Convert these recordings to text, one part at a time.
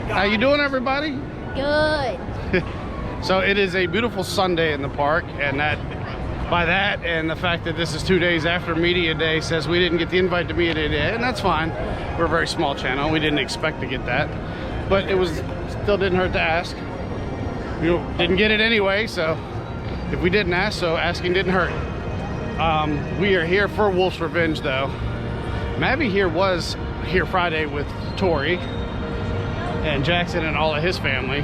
How you doing, everybody? Good. So it is a beautiful Sunday in the park, and by that and the fact that this is 2 days after Media Day says we didn't get the invite to Media Day, and that's fine. We're a very small channel. We didn't expect to get that, but still didn't hurt to ask. We didn't get it anyway, so if we didn't ask, so asking didn't hurt. We are here for Wolf's Revenge, though. Mabby was here Friday with Tori and Jackson and all of his family,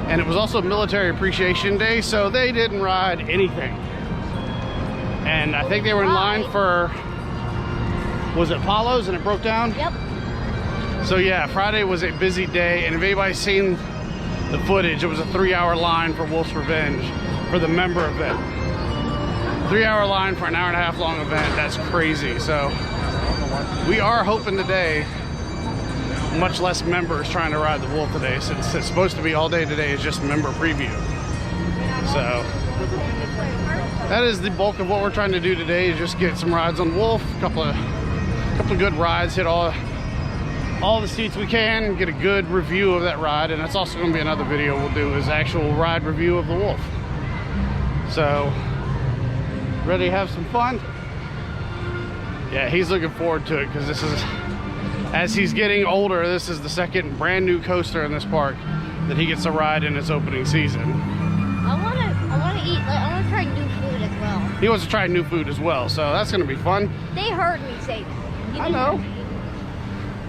and it was also Military Appreciation Day, so they didn't ride anything. And I think they were in line for, was it Apollo's, and it broke down? Yep. So yeah, Friday was a busy day, and if anybody's seen the footage, it was a 3-hour line for Wolf's Revenge for the member event. 3-hour line for an hour-and-a-half long event. That's crazy. So we are hoping today much less members trying to ride the Wolf today, since it's supposed to be all day today is just member preview. So that is the bulk of what we're trying to do today, is just get some rides on Wolf, a couple of good rides, hit all the seats we can, get a good review of that ride. And that's also going to be another video we'll do, is actual ride review of the Wolf. So ready to have some fun? Yeah, he's looking forward to it, because this is, as he's getting older, this is the second brand new coaster in this park that he gets to ride in its opening season. I want to eat, I want to try new food as well. He wants to try new food as well, so that's going to be fun. They heard me say that. I know.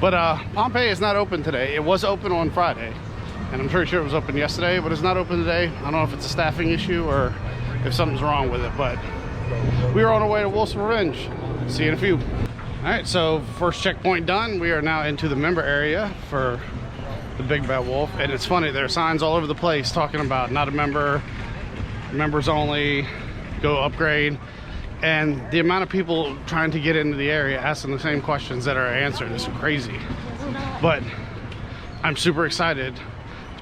But Pompeii is not open today. It was open on Friday, and I'm pretty sure it was open yesterday, but it's not open today. I don't know if it's a staffing issue or if something's wrong with it, but we are on our way to Wolf's Revenge. See you in a few. All right, so first checkpoint done. We are now into the member area for the Big Bad Wolf, and it's funny, there are signs all over the place talking about not a member, members only, go upgrade, and the amount of people trying to get into the area asking the same questions that are answered is crazy. But I'm super excited to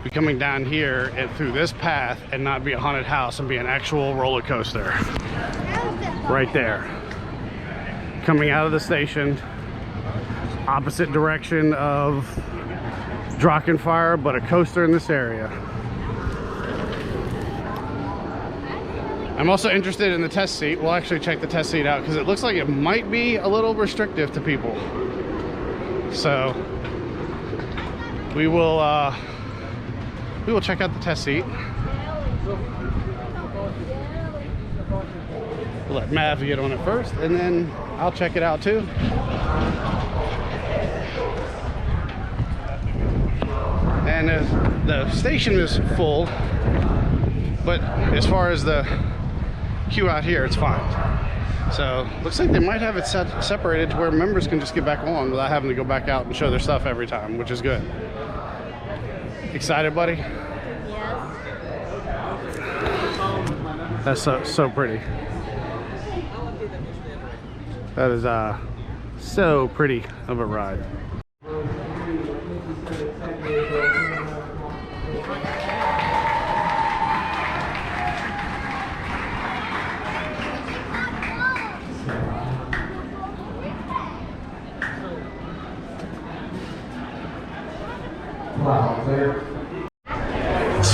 be coming down here and through this path and not be a haunted house and be an actual roller coaster. Right there. Coming out of the station, opposite direction of Drachenfire, but a coaster in this area. I'm also interested in the test seat. We'll actually check the test seat out, because it looks like it might be a little restrictive to people. So we will check out the test seat. We'll let Mav get on it first, and then I'll check it out too. And the station is full, but as far as the queue out here, it's fine. So looks like they might have it separated to where members can just get back on without having to go back out and show their stuff every time, which is good. Excited, buddy? Yes. That's so pretty. That is so pretty of a ride.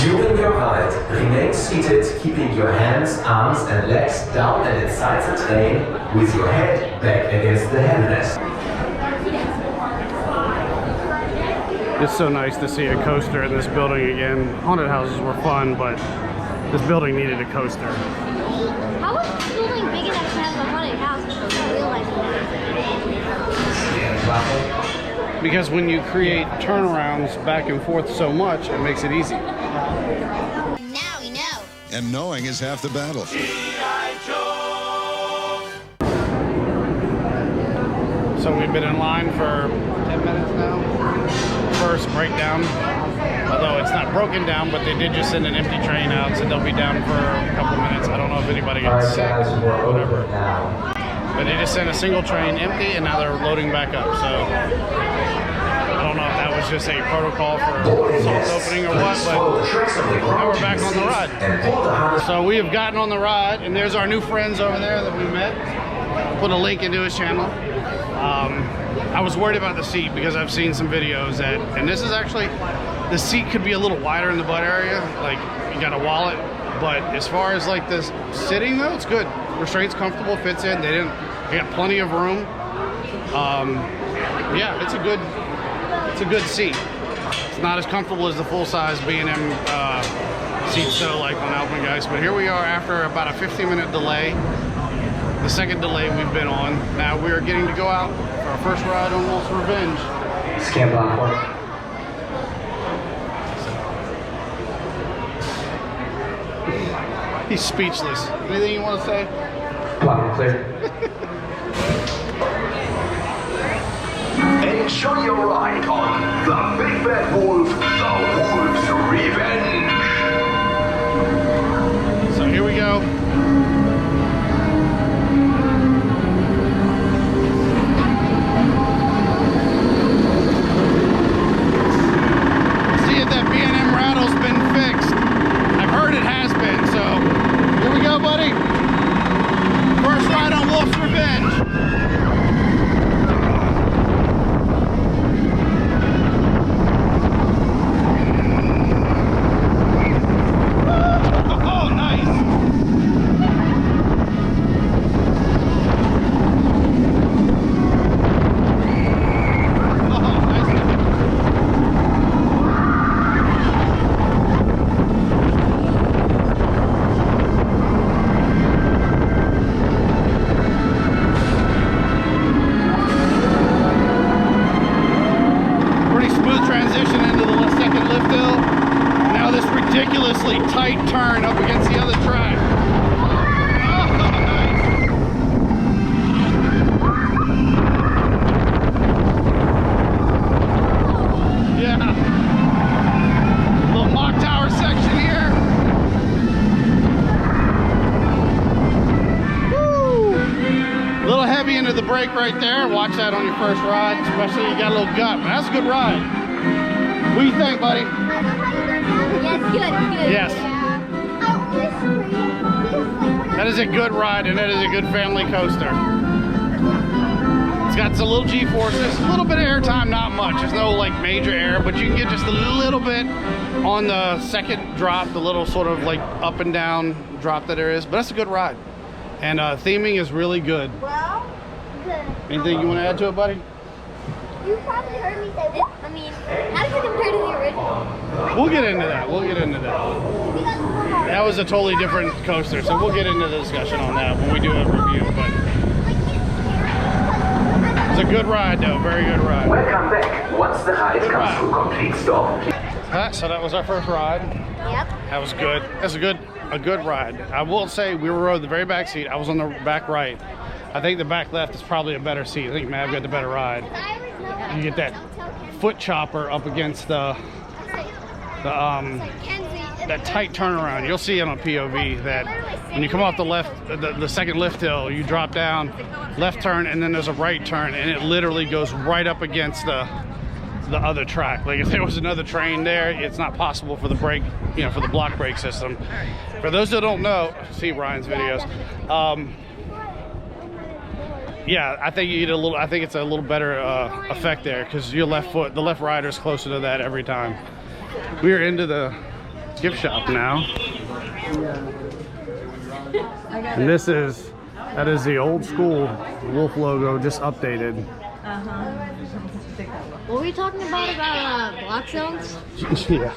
During your ride, remain seated, keeping your hands, arms and legs down and inside the train, with your head back against the headrest. It's so nice to see a coaster in this building again. Haunted houses were fun, but this building needed a coaster. How is this building big enough to have a haunted house? I don't realize that. Because when you create turnarounds back and forth so much, it makes it easy. Now we know. And knowing is half the battle. So we've been in line for 10 minutes now. First breakdown, although it's not broken down, but they did just send an empty train out, so they'll be down for a couple minutes. I don't know if anybody got sick or whatever. But they just sent a single train empty, and now they're loading back up. So I don't know if that was just a protocol for soft opening or what, but now we're back on the ride. So we have gotten on the ride, and there's our new friends over there that we met. Put a link into his channel. I was worried about the seat because I've seen some videos that, and this is actually, the seat could be a little wider in the butt area, like you got a wallet, but as far as like this sitting though, it's good. Restraint's comfortable, fits in, they got plenty of room. Yeah, it's a good seat. It's not as comfortable as the full-size B&M seats though, like on Alpengeist, but here we are after about a 15-minute delay. The second delay we've been on. Now we are getting to go out for our first ride on Wolf's Revenge. Scan block 1. He's speechless. Anything you want to say? Block clear. Enjoy your ride on the Big Bad Wolf, the Wolf's Revenge. So here we go. See if that B&M rattle's been fixed. I've heard it has been, so here we go, buddy. First ride on Wolf's Revenge. Ridiculously tight turn up against the other track. Oh, nice. Yeah. Little mock tower section here. Woo. A little heavy into the brake right there. Watch that on your first ride, especially if you got a little gut. But that's a good ride. What do you think, buddy? Good. Yes. That is a good ride, and that is a good family coaster. It's got some little G-forces, a little bit of air time, not much. There's no like major air, but you can get just a little bit on the second drop, the little sort of like up and down drop that there is. But that's a good ride. And theming is really good. Well, good. Anything you want to add to it, buddy? You probably heard me say, I mean, how does it compare to the original? We'll get into that. That was a totally different coaster, so we'll get into the discussion on that when we do a review. But it's a good ride, though. Very good ride. Welcome back. Once the ride comes to a complete stop. So that was our first ride. Yep. That was good. That's a good ride. I will say we were on the very back seat. I was on the back right. I think the back left is probably a better seat. I think Mav got the better ride. You get that foot chopper up against that tight turnaround. You'll see it on POV that when you come off the left, the second lift hill, you drop down, left turn, and then there's a right turn, and it literally goes right up against the other track. Like if there was another train there, it's not possible for the brake, for the block brake system. For those that don't know, see Ryan's videos. Yeah, I think you get I think it's a little better effect there because your left foot, the left rider is closer to that every time. We are into the gift shop now. And that is the old school Wolf logo, just updated. What were we talking about block zones? Yeah.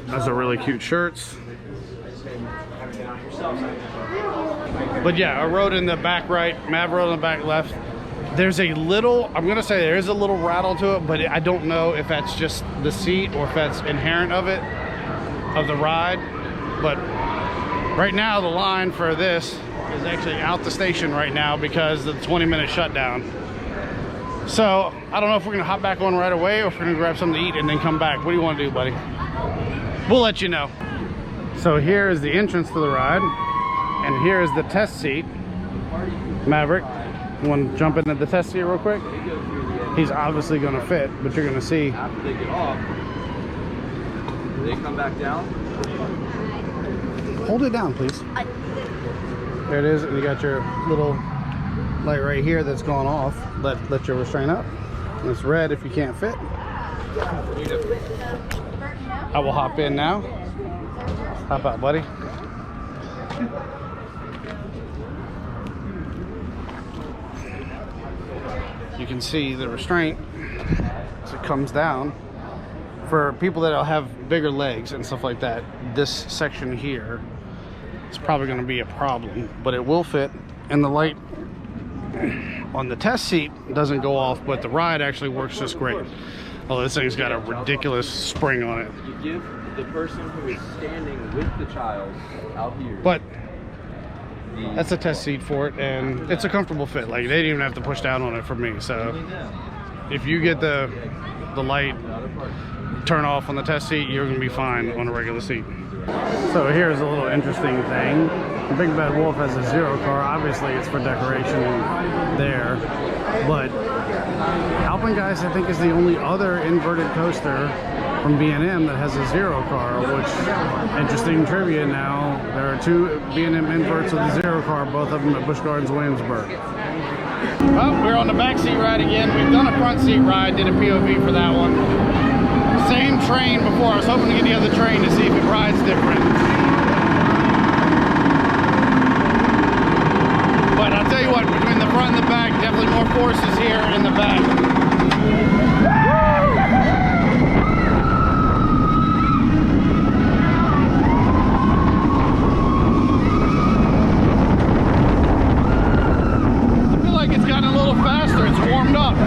Those are really cute shirts. But yeah, I rode in the back right, Mav rode in the back left. There's a little, I'm gonna say there is a little rattle to it, but I don't know if that's just the seat or if that's inherent of the ride. But right now the line for this is actually out the station right now because of the 20-minute shutdown. So I don't know if we're gonna hop back on right away or if we're gonna grab something to eat and then come back. What do you want to do, buddy? We'll let you know. So here is the entrance to the ride, and here is the test seat. Maverick, you want to jump into the test seat real quick? He's obviously going to fit, but you're going to see. After they get off, do they come back down? hold it down, please. There it is, and you got your little light right here that's gone off. Let your restraint up. And it's red if you can't fit. I will hop in now. Hop out, buddy. You can see the restraint as it comes down. For people that'll have bigger legs and stuff like that, this section here is probably going to be a problem, but it will fit. And the light on the test seat doesn't go off, but the ride actually works just great. Oh, this thing's got a ridiculous spring on it. You give the person who is standing with the child out here. But that's a test seat for it, and it's a comfortable fit. Like, they didn't even have to push down on it for me. So if you get the light turn off on the test seat, you're gonna be fine on a regular seat. So here's a little interesting thing. Big Bad Wolf has a zero car. Obviously it's for decoration there, but Alpengeist, I think, is the only other inverted coaster from B&M that has a zero car, which, interesting trivia now, there are two B&M inverts with a zero car, both of them at Busch Gardens, Williamsburg. Well, we're on the back seat ride again. We've done a front seat ride, did a POV for that one. Same train before. I was hoping to get the other train to see if it rides different. But I'll tell you what, between the front and the back, definitely more forces here in the back. I feel like it's gotten a little faster. It's warmed up.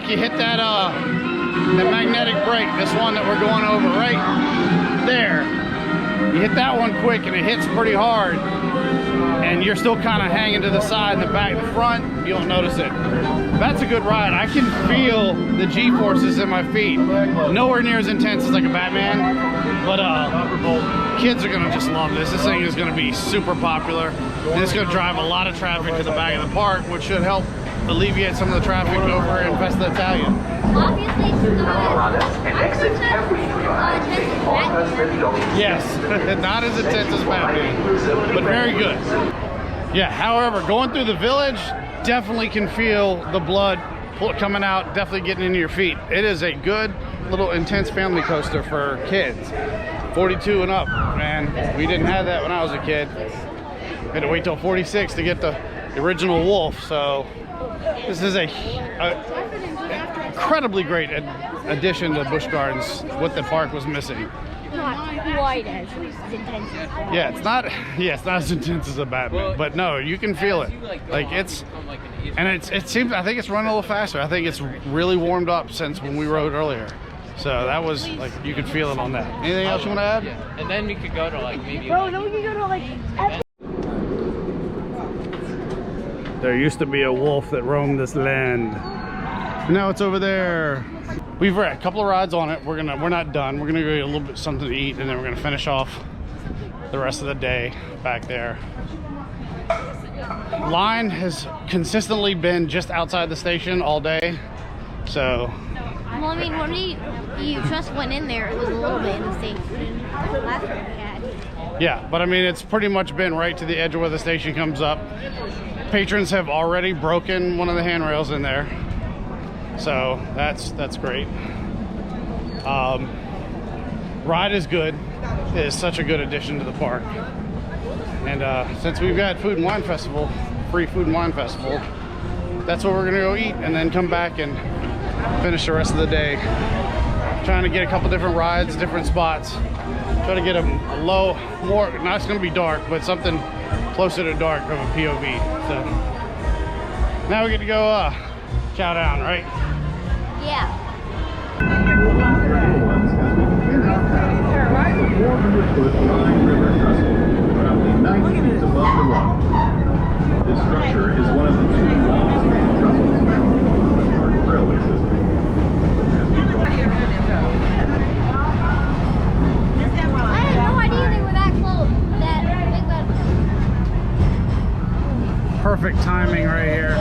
You hit that the magnetic brake, this one that we're going over right there. You hit that one quick and it hits pretty hard, and you're still kind of hanging to the side and the back. The front, you don't notice it. That's a good ride. I can feel the G-forces in my feet. Nowhere near as intense as like a Batman, but kids are gonna just love this. This thing is gonna be super popular, and it's gonna drive a lot of traffic to the back of the park, which should help alleviate some of the traffic over in Festa Italian. Obviously, Yes, not as intense as Batman, but very good. Yeah, however, going through the village, definitely can feel the blood coming out, definitely getting into your feet. It is a good little intense family coaster for kids, 42 and up. Man, we didn't have that when I was a kid. We had to wait till 46 to get the original Wolf, so this is a incredibly great addition to Busch Gardens. What the park was missing. not quite as intense. Yeah, it's not as intense as a Batman, but no, you can feel it. Like it seems, I think it's running a little faster. I think it's really warmed up since when we rode earlier. So that was like, you could feel it on that. Anything else you want to add? Yeah. And then we could go to like maybe. Bro, then we could go to like. There used to be a wolf that roamed this land. Now it's over there. We've had a couple of rides on it. We're not done. We're gonna go get a little bit something to eat, and then we're gonna finish off the rest of the day back there. Line has consistently been just outside the station all day, so. Well, I mean, when you just went in there, it was a little bit in the station. Last one we had. Yeah, but I mean, it's pretty much been right to the edge of where the station comes up. Patrons have already broken one of the handrails in there, so that's great. Ride is good. It is such a good addition to the park. And since we've got Food and Wine Festival, free Food and Wine Festival, that's what we're gonna go eat and then come back and finish the rest of the day trying to get a couple different rides, different spots, Try to get a low, more, not it's gonna be dark, but something closer to dark of a POV. So now we get to go chow down, right? Yeah. 400-foot Rhine River trestle, roughly 90 feet above the water. This structure is one of the 2 longest trestles on the North Railway system. I had no idea they were that close. That big bad. Perfect timing right here.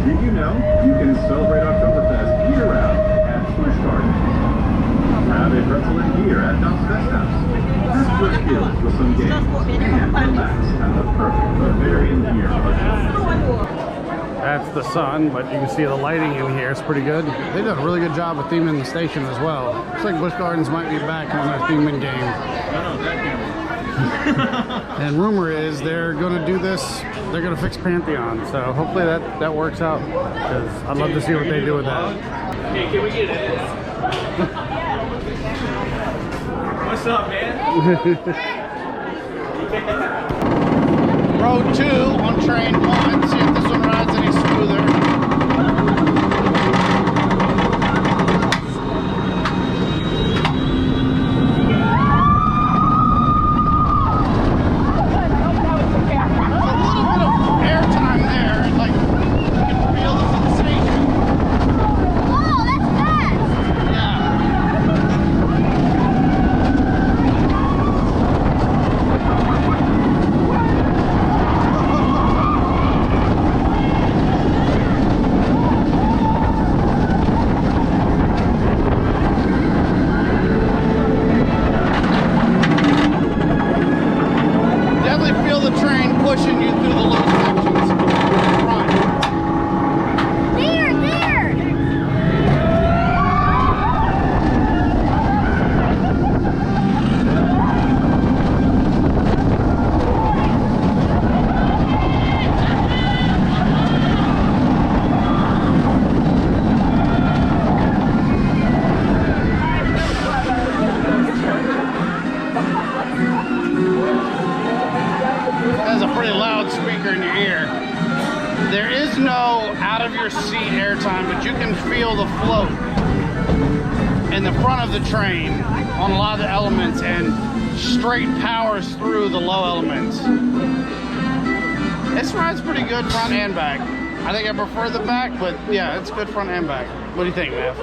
Did you know you can celebrate Oktoberfest year-round at Busch Gardens? Have a pretzel and beer at Duck's Best House. Test Busch Gills with some games and relax at the perfect Bavarian beer party. That's the sun, but you can see the lighting in here. It's pretty good. They did a really good job of theming the station as well. Looks like Busch Gardens might be back on their theming game. And rumor is they're going to do this. They're going to fix Pantheon. So hopefully that works out. Because I'd love to see what they do with that. Hey, can we get it? What's up, man? Road 2 on train 1. See if this one rides any smoother. There is no out of your seat airtime, but you can feel the float in the front of the train on a lot of the elements and straight powers through the low elements. This ride's pretty good front and back. I think I prefer the back, but yeah, it's good front and back. What do you think, Mav?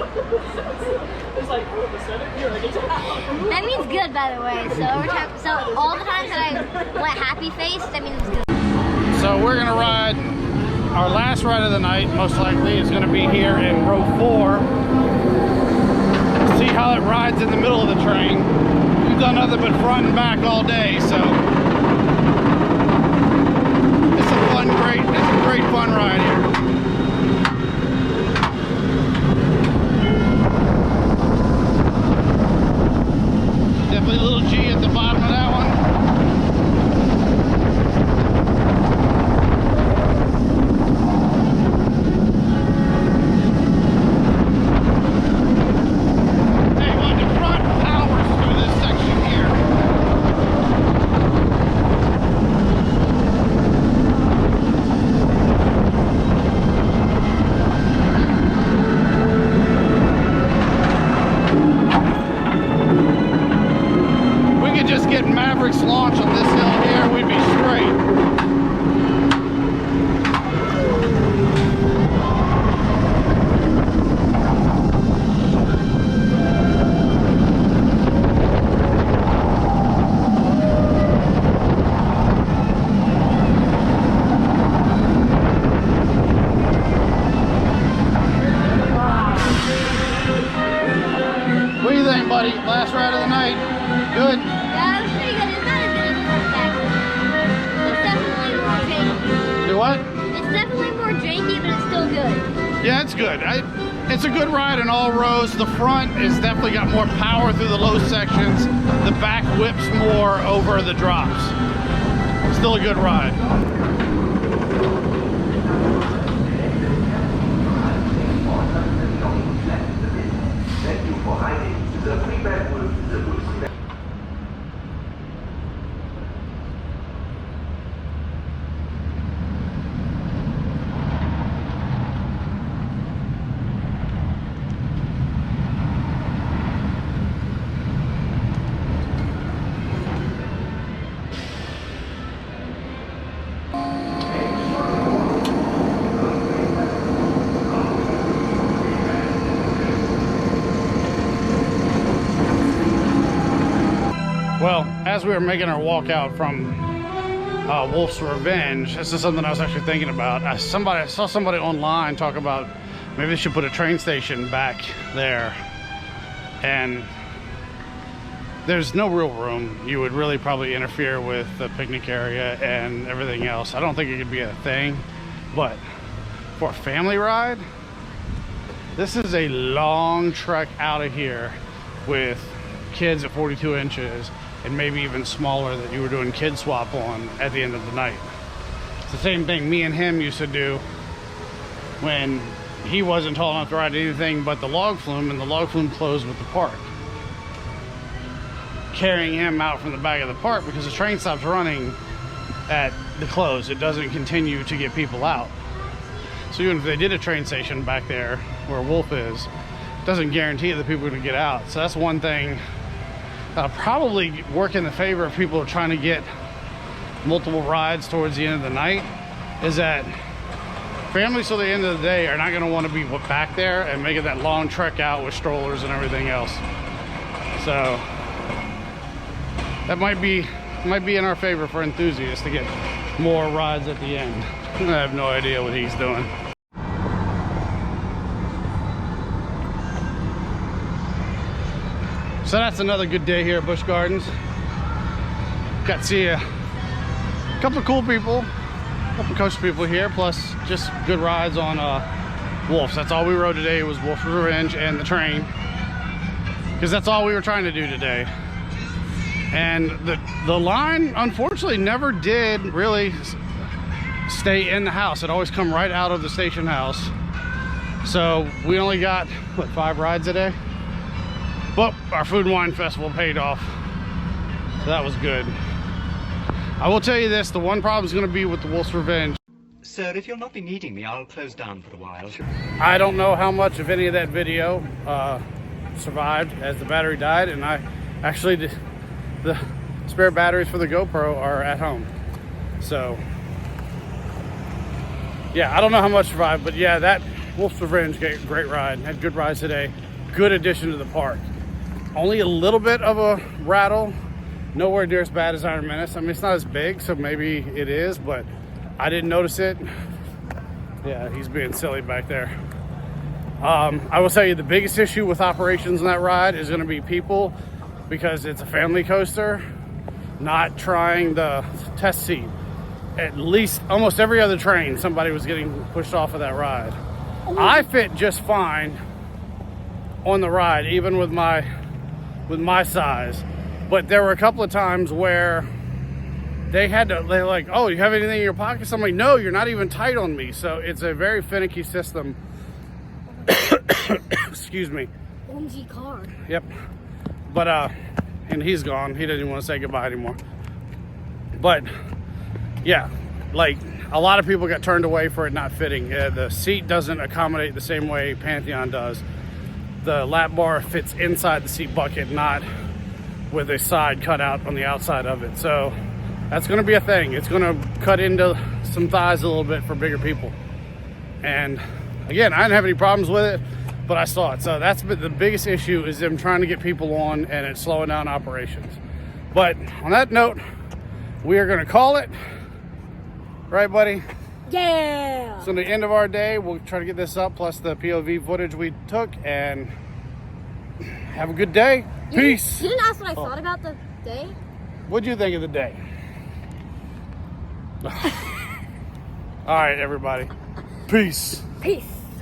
That means good, by the way. So every time, so all the times that I went happy face, that means it's good. So we're gonna ride our last ride of the night, most likely, is gonna be here in row 4. See how it rides in the middle of the train. We've done nothing but front and back all day, so it's a great fun ride here. Definitely a little G at the bottom of that one. Launch on this hill here, we'd be straight. What do you think, buddy? Last ride of the night? Good? Yeah, it was pretty good. It's not as good as the first back. It's definitely more janky. Do what? It's definitely more janky, but it's still good. Yeah, it's good. It's a good ride in all rows. The front has definitely got more power through the low sections. The back whips more over the drops. Still a good ride. Thank you for riding the 3-bed Wolf, the Busch as we were making our walk out from Wolf's Revenge, this is something I was actually thinking about. I saw somebody online talk about maybe they should put a train station back there, and there's no real room. You would really probably interfere with the picnic area and everything else. I don't think it could be a thing, but for a family ride, this is a long trek out of here with kids at 42 inches and maybe even smaller that you were doing kid swap on at the end of the night. It's the same thing me and him used to do when he wasn't tall enough to ride anything but the log flume, and the log flume closed with the park. Carrying him out from the back of the park because the train stops running at the close. It doesn't continue to get people out. So even if they did a train station back there where Wolf is, it doesn't guarantee that people are going to get out. So that's one thing that'll probably work in the favor of people who are trying to get multiple rides towards the end of the night, is that families till the end of the day are not going to want to be back there and making that long trek out with strollers and everything else. So that might be in our favor for enthusiasts to get more rides at the end. I have no idea what he's doing. So that's another good day here at Busch Gardens. Got to see a couple of cool people, a couple of coach people here, plus just good rides on Wolf's. That's all we rode today was Wolf's Revenge and the train, because that's all we were trying to do today. And the line, unfortunately, never did really stay in the house. It always come right out of the station house. So we only got, what, 5 rides a day? But our food and wine festival paid off. So that was good. I will tell you this, the one problem is going to be with the Wolf's Revenge. Sir, if you'll not be needing me, I'll close down for a while. I don't know how much of any of that video survived as the battery died, and I actually did. The spare batteries for the GoPro are at home. So yeah, I don't know how much survived, but yeah, that Wolf's Revenge, great ride. Had good rides today. Good addition to the park. Only a little bit of a rattle. Nowhere near as bad as Iron Menace. I mean, it's not as big, so maybe it is, but I didn't notice it. Yeah, he's being silly back there. I will tell you the biggest issue with operations on that ride is going to be people, because it's a family coaster, not trying the test seat. At least almost every other train, somebody was getting pushed off of that ride. I fit just fine on the ride, even with my size. But there were a couple of times where they're like, oh, you have anything in your pockets? I'm like, no, you're not even tight on me. So it's a very finicky system. Excuse me. OMG car. Yep. But and he's gone. He doesn't even want to say goodbye anymore. But yeah, like a lot of people got turned away for it not fitting. The seat doesn't accommodate the same way Pantheon does. The lap bar fits inside the seat bucket, not with a side cut out on the outside of it. So that's going to be a thing. It's going to cut into some thighs a little bit for bigger people. And again, I didn't have any problems with it, but I saw it. So that's been the biggest issue, is them trying to get people on, and it's slowing down operations. But on that note, we are going to call it. Right, buddy? Yeah! So the end of our day, we'll try to get this up, plus the POV footage we took, and have a good day. Peace! You didn't ask what I thought about the day? What'd you think of the day? All right, everybody. Peace. Peace.